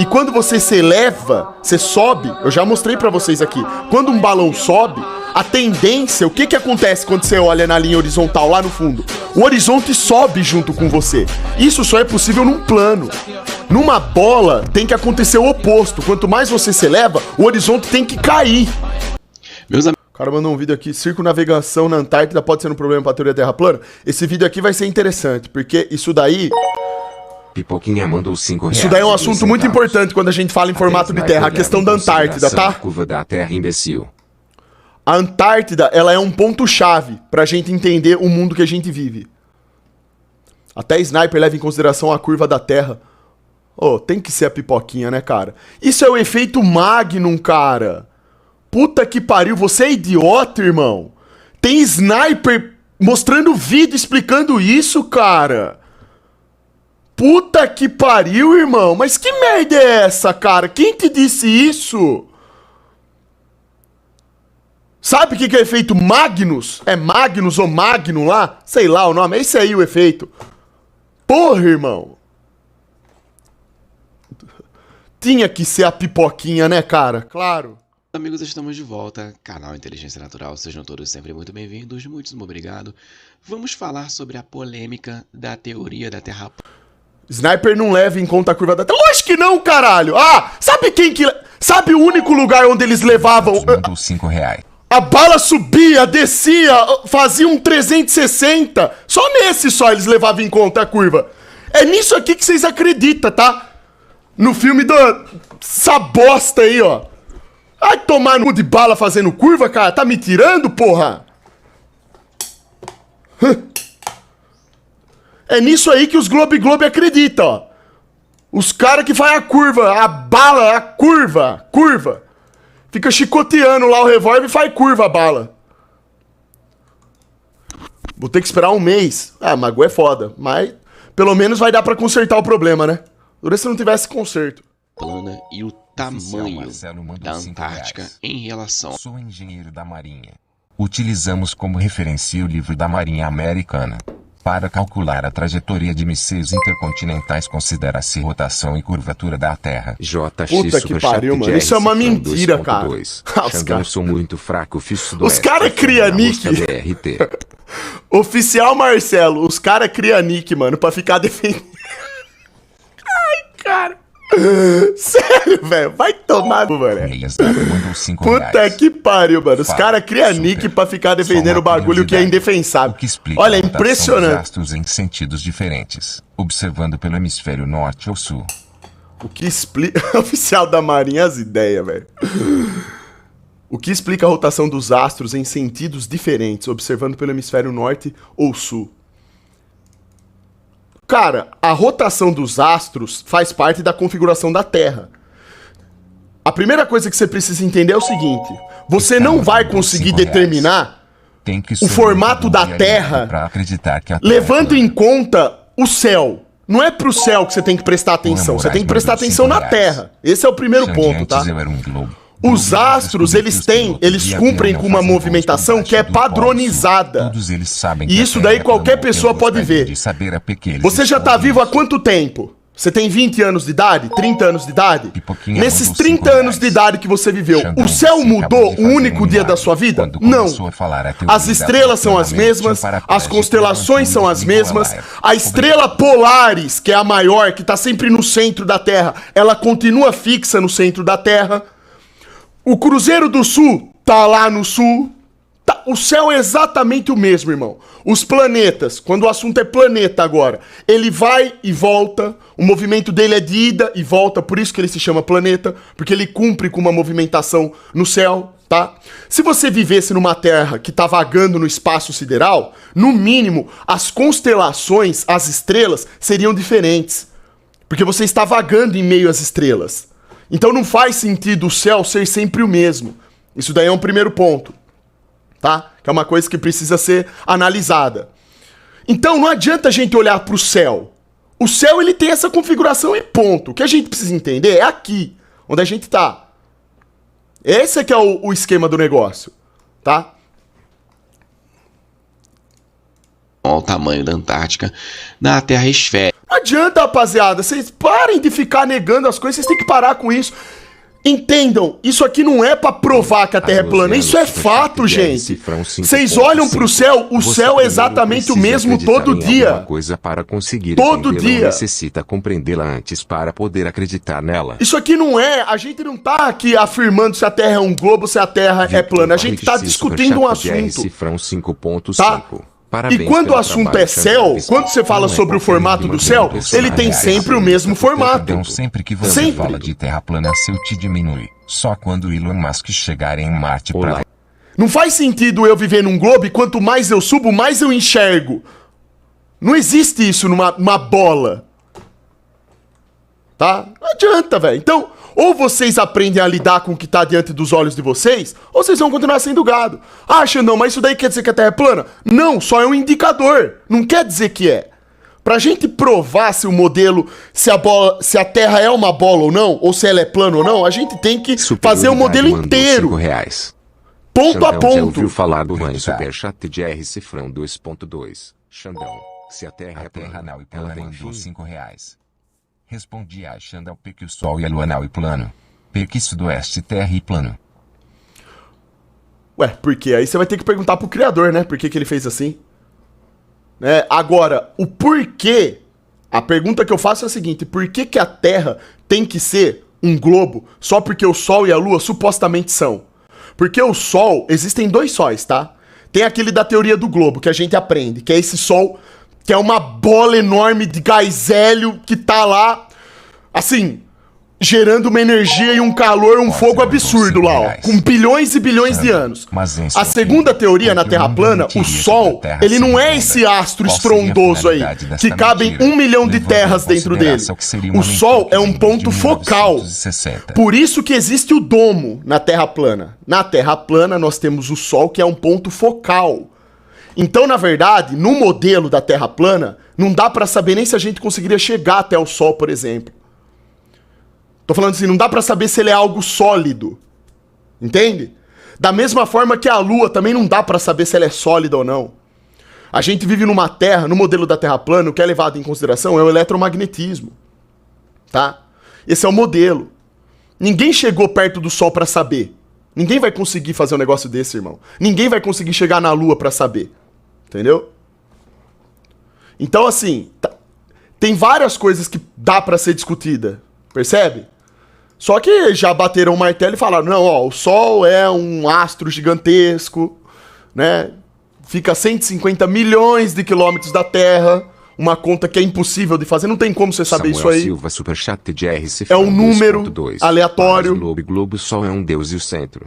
E quando você se eleva, você sobe, eu já mostrei pra vocês aqui. Quando um balão sobe, a tendência, o que que acontece quando você olha na linha horizontal lá no fundo? O horizonte sobe junto com você. Isso só é possível num plano. Numa bola tem que acontecer o oposto. Quanto mais você se eleva, o horizonte tem que cair. Meus amigos. O cara mandou um vídeo aqui, circunnavegação na Antártida pode ser um problema pra teoria da Terra plana? Esse vídeo aqui vai ser interessante, porque isso daí... Pipoquinha mandou 5 reais. Isso daí é um assunto muito importante quando a gente fala em formato de terra, a questão da Antártida, tá? A curva da Terra, imbecil. A Antártida, ela é um ponto-chave pra gente entender o mundo que a gente vive. Até Sniper leva em consideração a curva da Terra. Oh, tem que ser a pipoquinha, né, cara? Isso é o efeito Magnum, cara. Puta que pariu, você é idiota, irmão. Tem Sniper mostrando vídeo explicando isso, cara. Puta que pariu, irmão. Mas que merda é essa, cara? Quem te disse isso? Sabe o que é efeito Magnus? É Magnus ou Magnum lá? Sei lá o nome. É esse aí o efeito. Porra, irmão. Tinha que ser a pipoquinha, né, cara? Claro. Amigos, estamos de volta, canal Inteligência Natural, sejam todos sempre muito bem-vindos, muitíssimo obrigado. Vamos falar sobre a polêmica da teoria da Terra. Sniper não leva em conta a curva da Terra. Lógico que não, caralho! Ah, sabe quem que... Sabe o único lugar onde eles levavam... Mandou 5 reais. A bala subia, descia, fazia um 360. Só nesse só eles levavam em conta a curva. É nisso aqui que vocês acreditam, tá? No filme essa bosta aí, ó. Ai, tomar no de bala fazendo curva, cara. Tá me tirando, porra? É nisso aí que os Globo acreditam, ó. Os caras que fazem a curva, a bala, a curva. Fica chicoteando lá o revólver e faz curva a bala. Vou ter que esperar um mês. Ah, Magu é foda. Mas pelo menos vai dar pra consertar o problema, né? Dura se não tivesse conserto. Plana e o tamanho da 5 Antártica reais. em relação... Sou engenheiro da Marinha. Utilizamos como referência o livro da Marinha Americana. Para calcular a trajetória de mísseis intercontinentais considera-se rotação e curvatura da Terra. JX Puta que pariu, mano. Isso é uma mentira, cara. Os caras sou muito fraco, fiz os caras criam nick. Oficial Marcelo, os caras criam nick, mano, pra ficar defendendo. Ai, cara. Sério, velho. Vai tomar, mano. Puta que pariu, mano. Os caras criam nick pra ficar defendendo o bagulho que é indefensável. Olha, é impressionante. Astros em sentidos diferentes, observando pelo hemisfério norte ou sul. O que explica... Oficial da Marinha, as ideias, velho. O que explica a rotação dos astros em sentidos diferentes, observando pelo hemisfério norte ou sul? Cara, a rotação dos astros faz parte da configuração da Terra. A primeira coisa que você precisa entender é o seguinte: você não vai conseguir determinar o formato da Terra levando em conta o céu. Não é pro céu que você tem que prestar atenção, você tem que prestar atenção na Terra. Esse é o primeiro ponto, tá? Os astros, eles cumprem com uma movimentação que é padronizada. E isso daí qualquer pessoa pode ver. Você já tá vivo há quanto tempo? Você tem 20 anos de idade? 30 anos de idade? Nesses 30 anos de idade que você viveu, o céu mudou um único dia da sua vida? Não. As estrelas são as mesmas, as constelações são as mesmas, a estrela Polaris, que é a maior, que tá sempre no centro da Terra, ela continua fixa no centro da Terra. O Cruzeiro do Sul tá lá no sul. O céu é exatamente o mesmo, irmão. Os planetas, quando o assunto é planeta agora, ele vai e volta, o movimento dele é de ida e volta, por isso que ele se chama planeta, porque ele cumpre com uma movimentação no céu, tá? Se você vivesse numa Terra que tá vagando no espaço sideral, no mínimo, as constelações, as estrelas, seriam diferentes, porque você está vagando em meio às estrelas. Então não faz sentido o céu ser sempre o mesmo. Isso daí é um primeiro ponto, tá? Que é uma coisa que precisa ser analisada. Então não adianta a gente olhar para o céu. O céu, ele tem essa configuração e ponto. O que a gente precisa entender é aqui, onde a gente tá. Esse é que é o esquema do negócio, tá? relação ao tamanho da Antártica na Terra esférica. Não adianta, rapaziada, vocês parem de ficar negando as coisas, vocês têm que parar com isso. Entendam, isso aqui não é pra provar que a Terra é plana, isso é fato, gente. Vocês olham pro céu, o céu é exatamente o mesmo todo dia. Coisa para conseguir todo dia. Necessita compreendê-la antes para poder acreditar nela. Isso aqui não é, a gente não tá aqui afirmando se a Terra é um globo, se a Terra é plana, a gente tá discutindo um assunto. Tá? E quando o assunto é céu, quando você fala sobre o formato do céu, ele tem sempre o mesmo formato. Então sempre que você fala de terra plana, seu te diminui. Só quando Elon Musk chegar em Marte pra... Não faz sentido eu viver num globo e quanto mais eu subo, mais eu enxergo. Não existe isso numa bola. Tá? Não adianta, velho. Então, ou vocês aprendem a lidar com o que tá diante dos olhos de vocês, ou vocês vão continuar sendo gado. Ah, Xandão, mas isso daí quer dizer que a Terra é plana? Não, só é um indicador. Não quer dizer que é. Pra gente provar se o modelo, se a Terra é uma bola ou não, ou se ela é plana ou não, a gente tem que fazer o modelo inteiro. Ponto a ponto. Já ouviu falar do superchat de R Cifrão 2.2. Xandão, se a Terra é plana, não, e plana mandou R$5. Respondi a Xandão que o Sol e a Lua não e plano. Que sudoeste terra e plano. Ué, por quê? Aí você vai ter que perguntar pro criador, né? Por que ele fez assim? Né? Agora, o porquê, a pergunta que eu faço é a seguinte: por que a Terra tem que ser um globo só porque o Sol e a Lua supostamente são? Porque o Sol, existem dois sóis, tá? Tem aquele da teoria do globo que a gente aprende, que é esse Sol que é uma bola enorme de gás hélio que tá lá, assim, gerando uma energia e um calor, um fogo absurdo lá, ó, com bilhões e bilhões de anos. A segunda teoria na Terra plana, o Sol, ele não é esse astro estrondoso aí, que cabem 1 milhão de terras dentro dele. O Sol é um ponto focal. Por isso que existe o domo na Terra plana. Na Terra plana nós temos o Sol, que é um ponto focal. Então, na verdade, no modelo da Terra plana, não dá pra saber nem se a gente conseguiria chegar até o Sol, por exemplo. Tô falando assim, não dá pra saber se ele é algo sólido. Entende? Da mesma forma que a Lua também não dá pra saber se ela é sólida ou não. A gente vive numa Terra, no modelo da Terra plana, o que é levado em consideração é o eletromagnetismo. Tá? Esse é o modelo. Ninguém chegou perto do Sol pra saber. Ninguém vai conseguir fazer um negócio desse, irmão. Ninguém vai conseguir chegar na Lua pra saber. Entendeu? Então, assim, tem várias coisas que dá pra ser discutida. Percebe? Só que já bateram o martelo e falaram, não, ó, o Sol é um astro gigantesco, né? Fica a 150 milhões de quilômetros da Terra, uma conta que é impossível de fazer, não tem como você saber Samuel isso aí. Silva, superchat de R é um número 2.2. aleatório. Globo, Sol é um deus e o centro.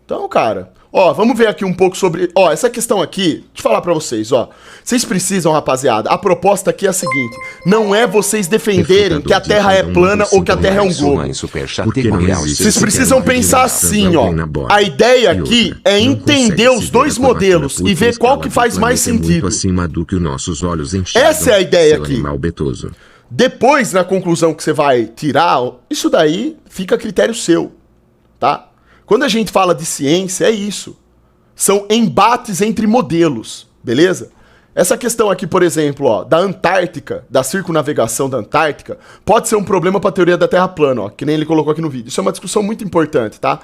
Então, cara, ó, vamos ver aqui um pouco sobre... Ó, essa questão aqui, deixa eu falar pra vocês, ó. Vocês precisam, rapaziada, a proposta aqui é a seguinte: não é vocês defenderem que a Terra é plana ou que a Terra é um globo. Vocês precisam pensar assim, ó. A ideia aqui é entender os dois modelos e ver qual que faz mais sentido. Essa é a ideia aqui. Depois, na conclusão que você vai tirar, isso daí fica a critério seu, tá? Quando a gente fala de ciência, é isso. São embates entre modelos, beleza? Essa questão aqui, por exemplo, ó, da Antártica, da circunnavegação da Antártica, pode ser um problema para a teoria da Terra plana, ó, que nem ele colocou aqui no vídeo. Isso é uma discussão muito importante, tá?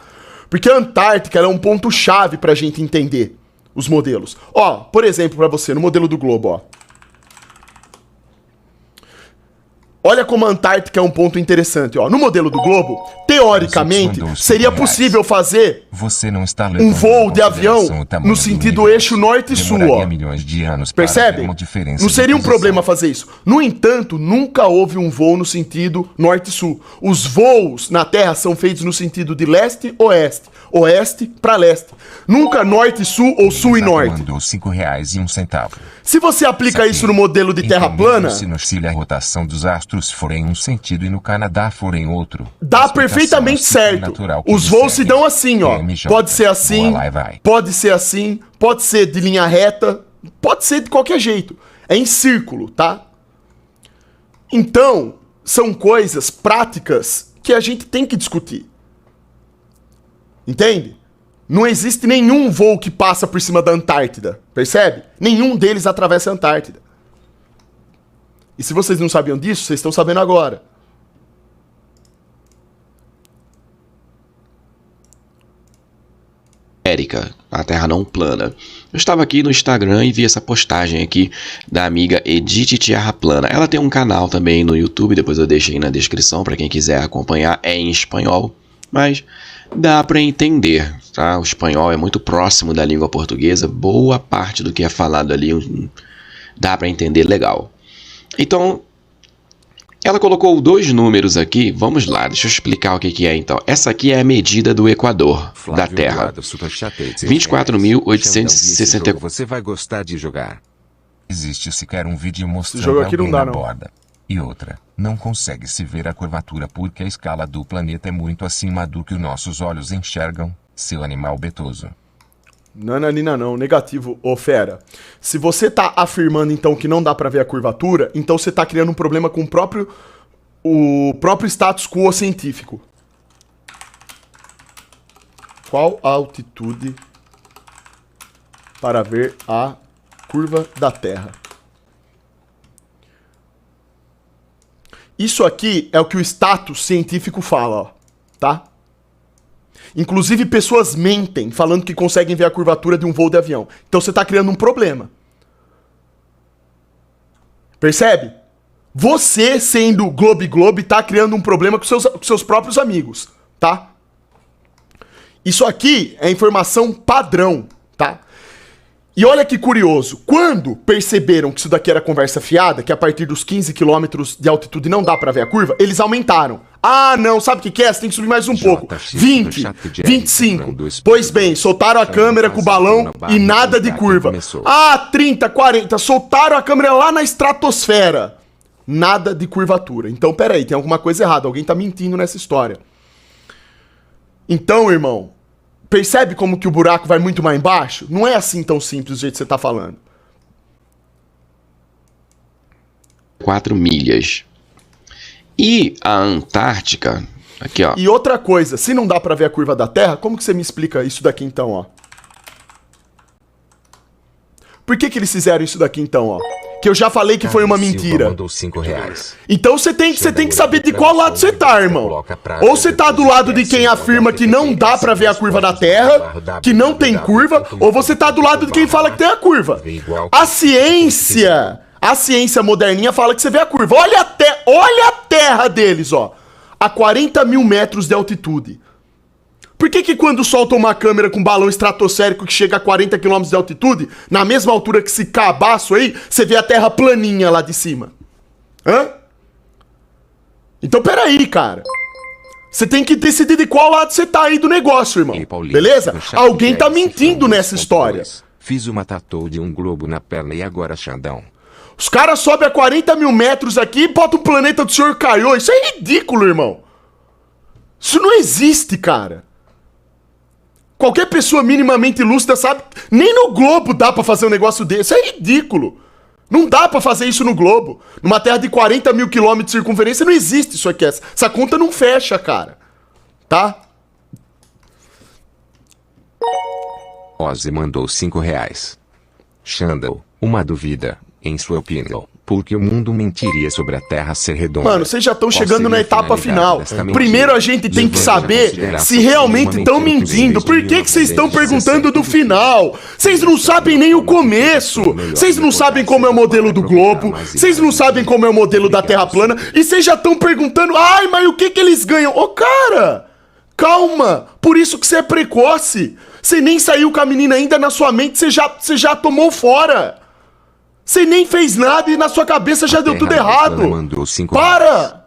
Porque a Antártica ela é um ponto-chave para a gente entender os modelos. Ó, por exemplo, para você, no modelo do globo, ó. Olha como a Antártica é um ponto interessante, ó. No modelo do globo, teoricamente, seria possível fazer um voo de avião no sentido eixo norte e sul, ó. Percebe? Não seria um problema fazer isso. No entanto, nunca houve um voo no sentido norte e sul. Os voos na Terra são feitos no sentido de leste-oeste, oeste para leste. Nunca norte e sul ou sul e norte. Se você aplica isso no modelo de Terra plana, se a rotação dos astros for em um sentido e no Canadá for em outro, dá perfeitamente certo. Os voos se dão assim, ó. Pode ser assim, pode ser assim, pode ser de linha reta, pode ser de qualquer jeito. É em círculo, tá? Então, são coisas práticas que a gente tem que discutir. Entende? Não existe nenhum voo que passa por cima da Antártida, percebe? Nenhum deles atravessa a Antártida. E se vocês não sabiam disso, vocês estão sabendo agora. América, a Terra não plana. Eu estava aqui no Instagram e vi essa postagem aqui da amiga Edith Terra Plana. Ela tem um canal também no YouTube, depois eu deixei aí na descrição para quem quiser acompanhar. É em espanhol, mas dá para entender, tá? O espanhol é muito próximo da língua portuguesa. Boa parte do que é falado ali dá para entender legal. Então, ela colocou 2 números aqui. Vamos lá, deixa eu explicar o que é então. Essa aqui é a medida do Equador da Terra. 24.864. Você vai gostar de jogar. Existe sequer um vídeo mostrando jogo aqui alguém não dá, na não. borda. E outra, não consegue se ver a curvatura porque a escala do planeta é muito acima do que os nossos olhos enxergam, seu animal betoso. Nananina não, negativo, ô fera. Se você tá afirmando então que não dá pra ver a curvatura, então você tá criando um problema com o próprio status quo científico. Qual a altitude para ver a curva da Terra? Isso aqui é o que o status científico fala, ó, tá? Inclusive, pessoas mentem, falando que conseguem ver a curvatura de um voo de avião. Então você está criando um problema. Percebe? Você, sendo Globe, está criando um problema com seus próprios amigos, tá? Isso aqui é informação padrão, tá? E olha que curioso, quando perceberam que isso daqui era conversa fiada, que a partir dos 15 km de altitude não dá pra ver a curva, eles aumentaram. Ah, não, sabe o que é? Você tem que subir mais um pouco. 20, 25. Pois bem, soltaram a câmera com o balão e nada de curva. Ah, 30, 40, soltaram a câmera lá na estratosfera. Nada de curvatura. Então, peraí, tem alguma coisa errada, alguém tá mentindo nessa história. Então, irmão, percebe como que o buraco vai muito mais embaixo? Não é assim tão simples do jeito que você tá falando. 4 milhas. E a Antártica, aqui ó. E outra coisa, se não dá pra ver a curva da Terra, como que você me explica isso daqui então, ó? Por que eles fizeram isso daqui então, ó? Que eu já falei que foi uma mentira. Mandou R$5. Então você tem que saber de qual lado você tá, irmão. Ou você tá do lado de quem afirma que não dá pra ver a curva da Terra, que não tem curva, ou você tá do lado de quem fala que tem a curva. A ciência moderninha fala que você vê a curva. Olha a Terra deles, ó. A 40 mil metros de altitude. Por que quando soltam uma câmera com balão estratosférico que chega a 40 km de altitude, na mesma altura que esse cabaço aí, você vê a Terra planinha lá de cima? Hã? Então peraí, cara. Você tem que decidir de qual lado você tá aí do negócio, irmão. Beleza? Alguém tá mentindo nessa história. Fiz uma tatu de um globo na perna e agora Xandão. Os caras sobem a 40 mil metros aqui e botam o planeta do Senhor Caiô. Isso é ridículo, irmão. Isso não existe, cara. Qualquer pessoa minimamente lúcida sabe... Nem no globo dá pra fazer um negócio desse. Isso é ridículo. Não dá pra fazer isso no globo. Numa terra de 40 mil quilômetros de circunferência não existe isso aqui. Essa conta não fecha, cara. Tá? Ozzy mandou R$5. Xandão, uma dúvida, em sua opinião, por que o mundo mentiria sobre a Terra ser redonda? Mano, vocês já estão chegando na etapa final. Primeiro a gente tem que saber se realmente estão mentindo. Por que vocês estão perguntando do final? Vocês não sabem nem o começo. Vocês não sabem como é o modelo do globo. Vocês não sabem como é o modelo da Terra plana. E vocês já estão perguntando, ai, mas o que eles ganham? Ô, cara, calma. Por isso que você é precoce. Você nem saiu com a menina ainda, na sua mente você já tomou fora. Você nem fez nada e na sua cabeça já deu tudo errado. Para!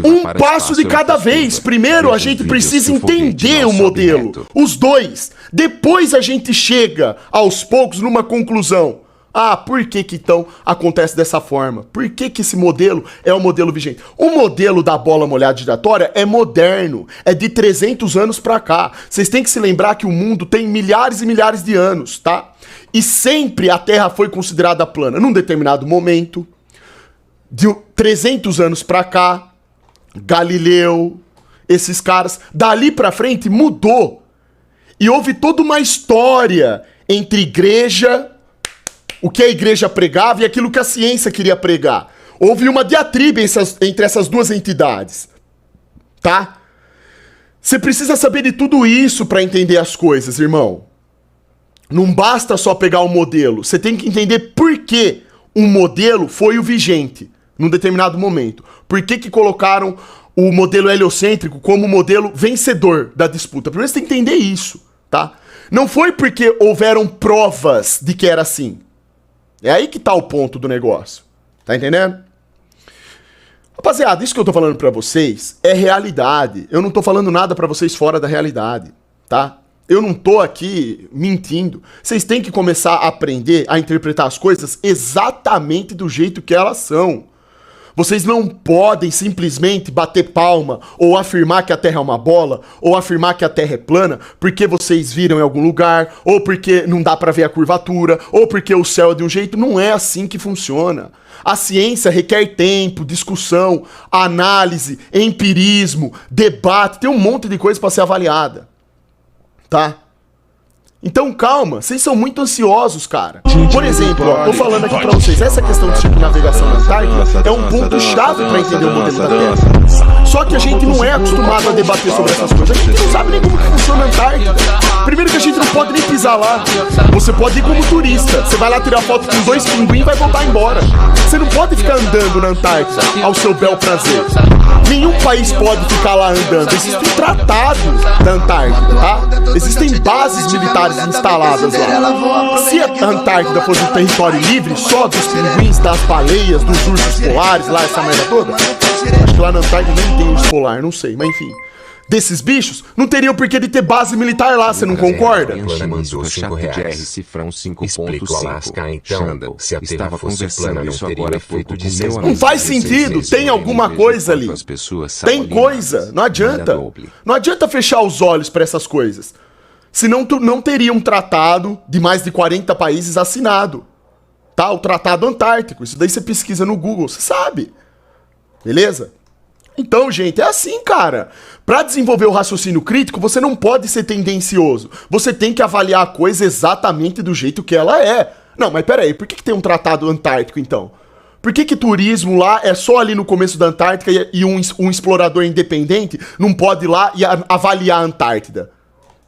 Um passo de cada vez. Primeiro a gente precisa entender o modelo. Os dois. Depois a gente chega, aos poucos, numa conclusão. Ah, por que então acontece dessa forma? Por que esse modelo é o modelo vigente? O modelo da bola molhada giratória é moderno. É de 300 anos pra cá. Vocês têm que se lembrar que o mundo tem milhares e milhares de anos, tá? E sempre a Terra foi considerada plana. Num determinado momento, de 300 anos pra cá, Galileu, esses caras, dali pra frente mudou. E houve toda uma história entre igreja, o que a igreja pregava e aquilo que a ciência queria pregar. Houve uma diatribe entre essas duas entidades, tá? Você precisa saber de tudo isso para entender as coisas, irmão. Não basta só pegar o modelo, você tem que entender por que um modelo foi o vigente num determinado momento. Por que colocaram o modelo heliocêntrico como modelo vencedor da disputa? Primeiro você tem que entender isso, tá? Não foi porque houveram provas de que era assim. É aí que tá o ponto do negócio. Tá entendendo? Rapaziada, isso que eu tô falando pra vocês é realidade. Eu não tô falando nada pra vocês fora da realidade, tá? Eu não tô aqui mentindo. Vocês têm que começar a aprender a interpretar as coisas exatamente do jeito que elas são. Vocês não podem simplesmente bater palma ou afirmar que a Terra é uma bola ou afirmar que a Terra é plana porque vocês viram em algum lugar ou porque não dá pra ver a curvatura ou porque o céu é de um jeito. Não é assim que funciona. A ciência requer tempo, discussão, análise, empirismo, debate. Tem um monte de coisa pra ser avaliada. Tá? Então calma, vocês são muito ansiosos, cara. Por exemplo, ó, tô falando aqui pra vocês, essa questão de circunnavegação na Antártida é um ponto chave pra entender o modelo da Terra. Só que a gente não é acostumado a debater sobre essas coisas. A gente não sabe nem como que funciona a Antártida. Primeiro que a gente não pode nem pisar lá. Você pode ir como turista. Você vai lá tirar foto com 2 pinguins e vai voltar embora. Você não pode ficar andando na Antártida ao seu bel prazer. Nenhum país pode ficar lá andando. Existe um tratado da Antártida, tá? Existem bases militares instaladas lá. Se a Antártida fosse um território livre, só dos pinguins, das baleias, dos ursos polares, lá essa merda toda, acho que lá na Antártida nem tem urso polar, não sei, mas enfim. Desses bichos, não teriam por que de ter base militar lá, você não concorda? Mandou R$ cifrão 5.5. Então, se a estava conversando isso agora feito de seu. Não faz sentido, tem alguma coisa ali. Tem coisa, não adianta. Não adianta fechar os olhos para essas coisas. Senão tu não teria um tratado de mais de 40 países assinado. Tá? O Tratado Antártico. Isso daí você pesquisa no Google, você sabe. Beleza? Então, gente, é assim, cara. Pra desenvolver o raciocínio crítico, você não pode ser tendencioso. Você tem que avaliar a coisa exatamente do jeito que ela é. Não, mas peraí, por que tem um Tratado Antártico, então? Por que turismo lá é só ali no começo da Antártica e um explorador independente não pode ir lá e avaliar a Antártida?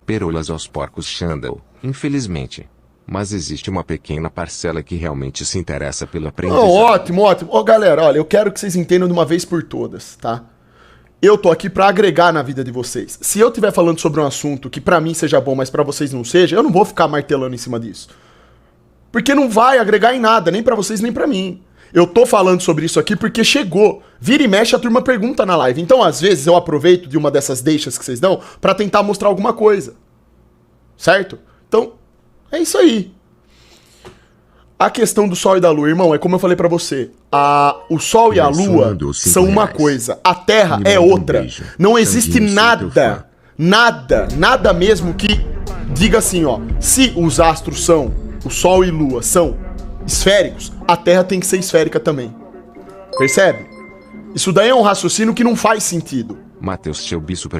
Perolas aos porcos, Xandall, infelizmente. Mas existe uma pequena parcela que realmente se interessa pelo aprendizado. Oh, ótimo, ótimo. Ó, galera, olha, eu quero que vocês entendam de uma vez por todas, tá? Eu tô aqui pra agregar na vida de vocês. Se eu estiver falando sobre um assunto que pra mim seja bom, mas pra vocês não seja, eu não vou ficar martelando em cima disso. Porque não vai agregar em nada, nem pra vocês, nem pra mim. Eu tô falando sobre isso aqui porque chegou. Vira e mexe, a turma pergunta na live. Então, às vezes, eu aproveito de uma dessas deixas que vocês dão pra tentar mostrar alguma coisa. Certo? Então, é isso aí. A questão do Sol e da Lua, irmão, é como eu falei pra você. O Sol e a Lua são uma coisa. A Terra é outra. Não existe nada, nada mesmo que diga assim, ó. Se os astros são, o Sol e Lua são esféricos, a Terra tem que ser esférica também. Percebe? Isso daí é um raciocínio que não faz sentido. Matheus Shelby Super